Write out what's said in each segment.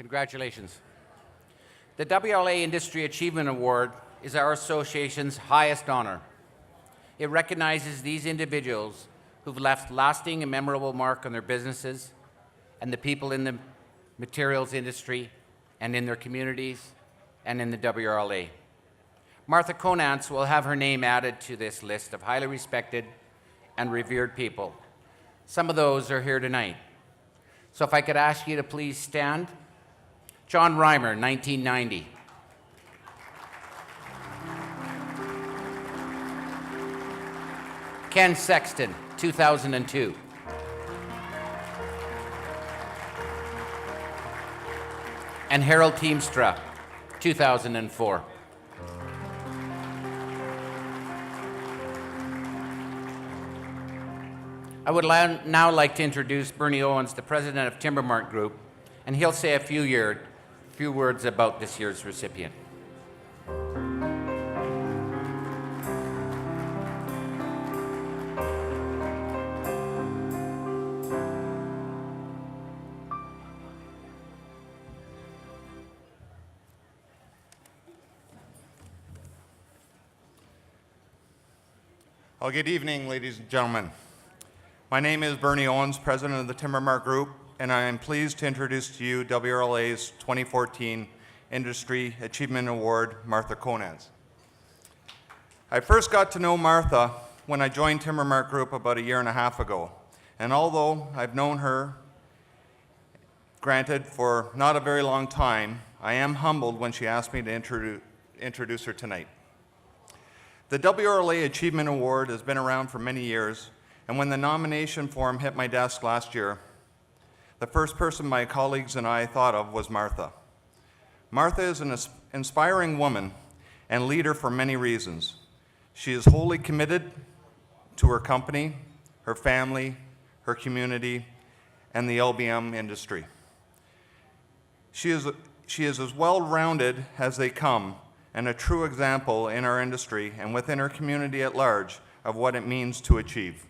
Congratulations. The WRLA Industry Achievement Award is our association's highest honor. It recognizes these individuals who've left lasting and memorable mark on their businesses and the people in the materials industry and in their communities and in the WRLA. Martha Konantz will have her name added to this list of highly respected and revered people. Some of those are here tonight. So if I could ask you to please stand. John Reimer, 1990. Ken Sexton, 2002. And Harold Teamstra, 2004. I would now like to introduce Bernie Owens, the president of Timbermart Group, and he'll say a few words about this year's recipient. Well, good evening, ladies and gentlemen. My name is Bernie Owens, president of the Timbermart Group, and I am pleased to introduce to you WRLA's 2014 Industry Achievement Award, Martha Konantz. I first got to know Martha when I joined Timbermart Group about a year and a half ago, and although I've known her, granted, for not a very long time, I am humbled when she asked me to introduce her tonight. The WRLA Achievement Award has been around for many years, and when the nomination form hit my desk last year, the first person my colleagues and I thought of was Martha. Martha is an inspiring woman and leader for many reasons. She is wholly committed to her company, her family, her community, and the LBM industry. She is as well-rounded as they come and a true example in our industry and within our community at large of what it means to achieve.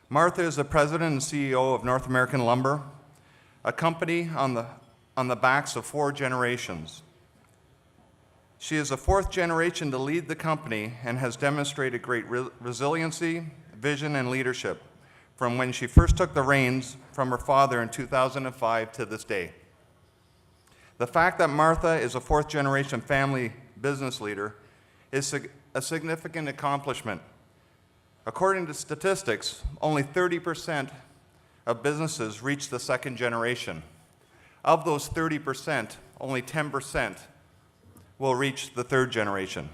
Martha is the president and CEO of North American Lumber, a company on the backs of 4 generations. She is the 4th generation to lead the company and has demonstrated great resiliency, vision, and leadership from when she first took the reins from her father in 2005 to this day. The fact that Martha is a 4th generation family business leader is a significant accomplishment. According to statistics, only 30% of businesses reach the 2nd generation. Of those 30%, only 10% will reach the 3rd generation.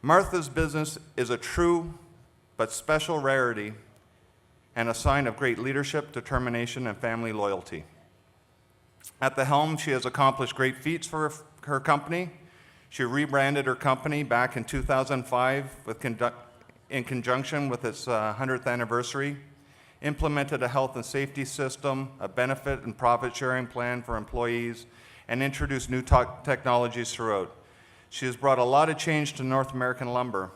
Martha's business is a true but special rarity and a sign of great leadership, determination, and family loyalty. At the helm, she has accomplished great feats for her company. She rebranded her company back in 2005 in conjunction with its 100th anniversary, implemented a health and safety system, a benefit and profit sharing plan for employees, and introduced new technologies throughout. She has brought a lot of change to North American Lumber,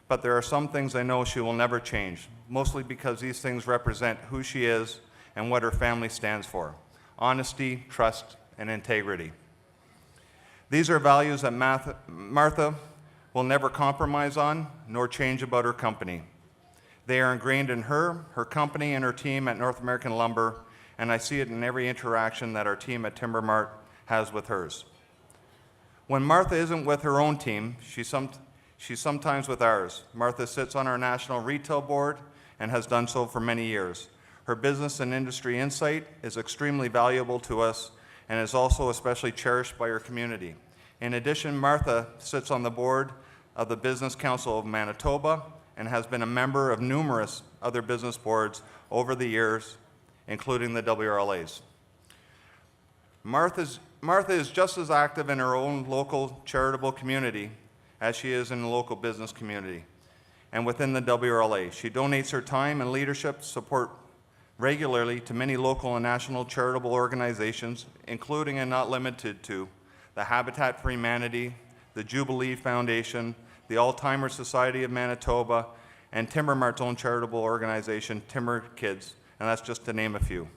but there are some things I know she will never change, mostly because these things represent who she is and what her family stands for: honesty, trust, and integrity. These are values that Martha will never compromise on, nor change about her company. They are ingrained in her company, and her team at North American Lumber, and I see it in every interaction that our team at Timbermart has with hers. When Martha isn't with her own team, she's sometimes with ours. Martha sits on our national retail board and has done so for many years. Her business and industry insight is extremely valuable to us and is also especially cherished by her community. In addition, Martha sits on the board of the Business Council of Manitoba and has been a member of numerous other business boards over the years, including the WRLA's. Martha is just as active in her own local charitable community as she is in the local business community and within the WRLA. She donates her time and leadership support regularly to many local and national charitable organizations, including and not limited to the Habitat for Humanity, the Jubilee Foundation, the Alzheimer's Society of Manitoba, and Timbermart's own charitable organization, Timber Kids, and that's just to name a few.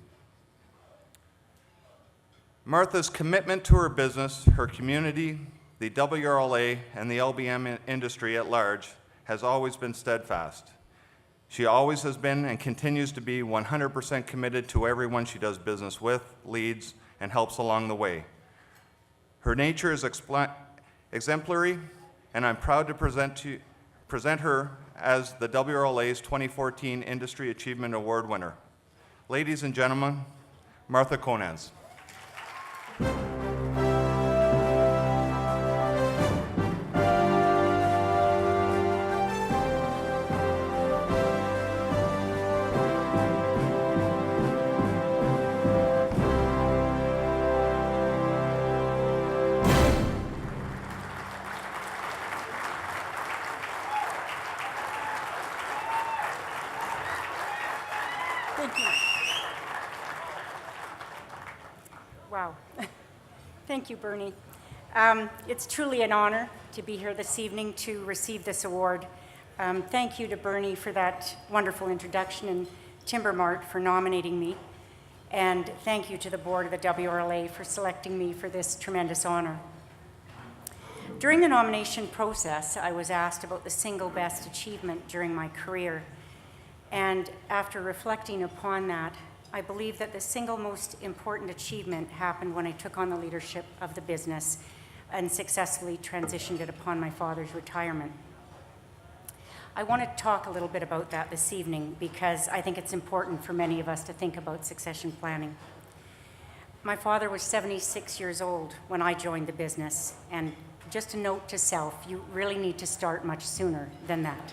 Martha's commitment to her business, her community, the WRLA, and the LBM industry at large has always been steadfast. She always has been and continues to be 100% committed to everyone she does business with, leads, and helps along the way. Her nature is exemplary, and I'm proud to present her as the WRLA's 2014 Industry Achievement Award winner. Ladies and gentlemen, Martha Konantz. Thank you. Wow. Thank you, Bernie. It's truly an honor to be here this evening to receive this award. Thank you to Bernie for that wonderful introduction and Timbermart for nominating me. And thank you to the board of the WRLA for selecting me for this tremendous honor. During the nomination process, I was asked about the single best achievement during my career. And after reflecting upon that, I believe that the single most important achievement happened when I took on the leadership of the business and successfully transitioned it upon my father's retirement. I want to talk a little bit about that this evening because I think it's important for many of us to think about succession planning. My father was 76 years old when I joined the business, and just a note to self, you really need to start much sooner than that.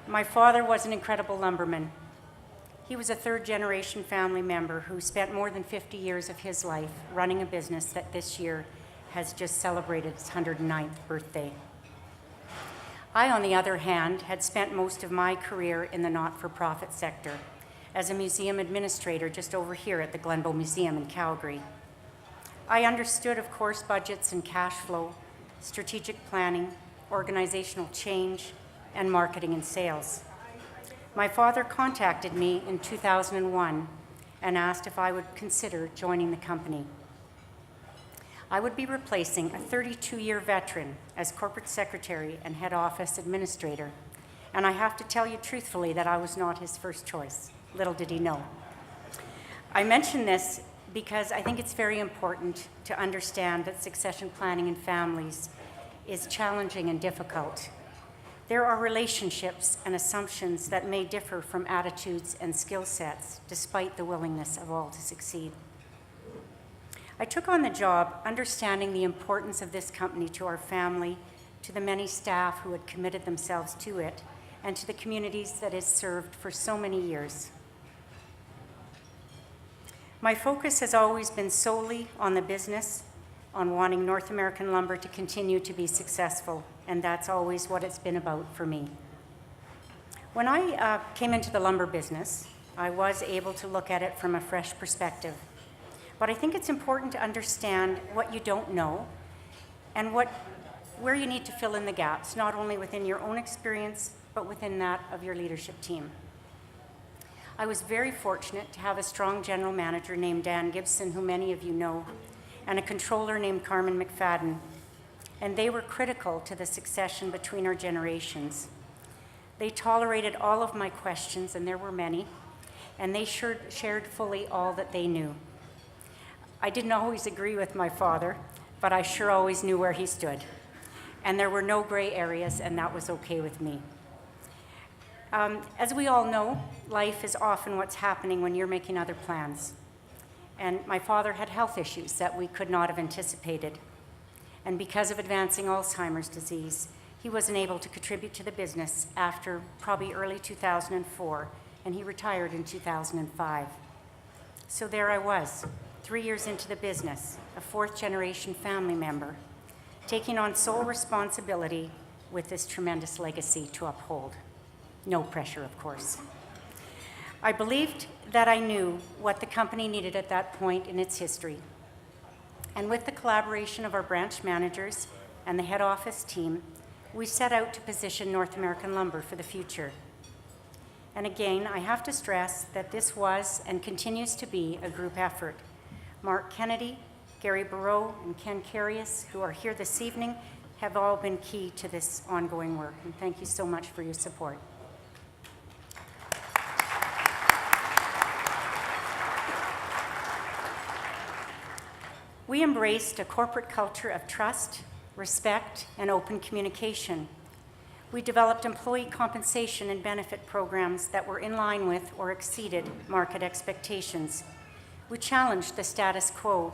My father was an incredible lumberman. He was a third-generation family member who spent more than 50 years of his life running a business that this year has just celebrated its 109th birthday. I, on the other hand, had spent most of my career in the not-for-profit sector as a museum administrator just over here at the Glenbow Museum in Calgary. I understood, of course, budgets and cash flow, strategic planning, organizational change, and marketing and sales. My father contacted me in 2001 and asked if I would consider joining the company. I would be replacing a 32-year veteran as corporate secretary and head office administrator, and I have to tell you truthfully that I was not his first choice. Little did he know. I mention this because I think it's very important to understand that succession planning in families is challenging and difficult. There are relationships and assumptions that may differ from attitudes and skill sets, despite the willingness of all to succeed. I took on the job understanding the importance of this company to our family, to the many staff who had committed themselves to it, and to the communities that it served for so many years. My focus has always been solely on the business, on wanting North American lumber to continue to be successful, and that's always what it's been about for me. When I came into the lumber business, I was able to look at it from a fresh perspective. But I think it's important to understand what you don't know and where you need to fill in the gaps, not only within your own experience, but within that of your leadership team. I was very fortunate to have a strong general manager named Dan Gibson, who many of you know, and a controller named Carmen McFadden, and they were critical to the succession between our generations. They tolerated all of my questions, and there were many, and they shared fully all that they knew. I didn't always agree with my father, but I sure always knew where he stood. And there were no gray areas, and that was okay with me. As we all know, life is often what's happening when you're making other plans. And my father had health issues that we could not have anticipated. And because of advancing Alzheimer's disease, he wasn't able to contribute to the business after probably early 2004, and he retired in 2005. So there I was, 3 years into the business, a fourth-generation family member, taking on sole responsibility with this tremendous legacy to uphold. No pressure, of course. I believed that I knew what the company needed at that point in its history. And with the collaboration of our branch managers and the head office team, we set out to position North American lumber for the future. And again, I have to stress that this was and continues to be a group effort. Mark Kennedy, Gary Barreau, and Ken Carius, who are here this evening, have all been key to this ongoing work, and thank you so much for your support. We embraced a corporate culture of trust, respect, and open communication. We developed employee compensation and benefit programs that were in line with or exceeded market expectations. We challenged the status quo,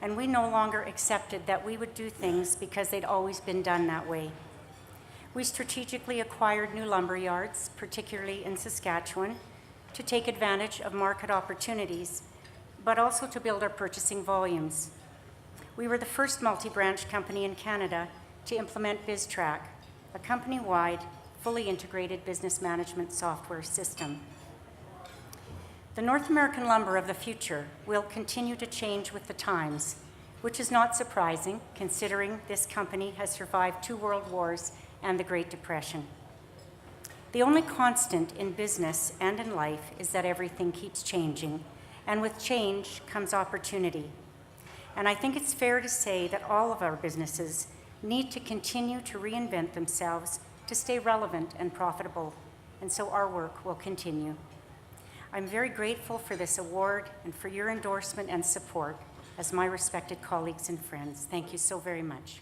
and we no longer accepted that we would do things because they'd always been done that way. We strategically acquired new lumber yards, particularly in Saskatchewan, to take advantage of market opportunities, but also to build our purchasing volumes. We were the first multi-branch company in Canada to implement BizTrack, a company-wide, fully integrated business management software system. The North American lumber of the future will continue to change with the times, which is not surprising considering this company has survived 2 world wars and the Great Depression. The only constant in business and in life is that everything keeps changing, and with change comes opportunity. And I think it's fair to say that all of our businesses need to continue to reinvent themselves to stay relevant and profitable, and so our work will continue. I'm very grateful for this award and for your endorsement and support as my respected colleagues and friends. Thank you so very much.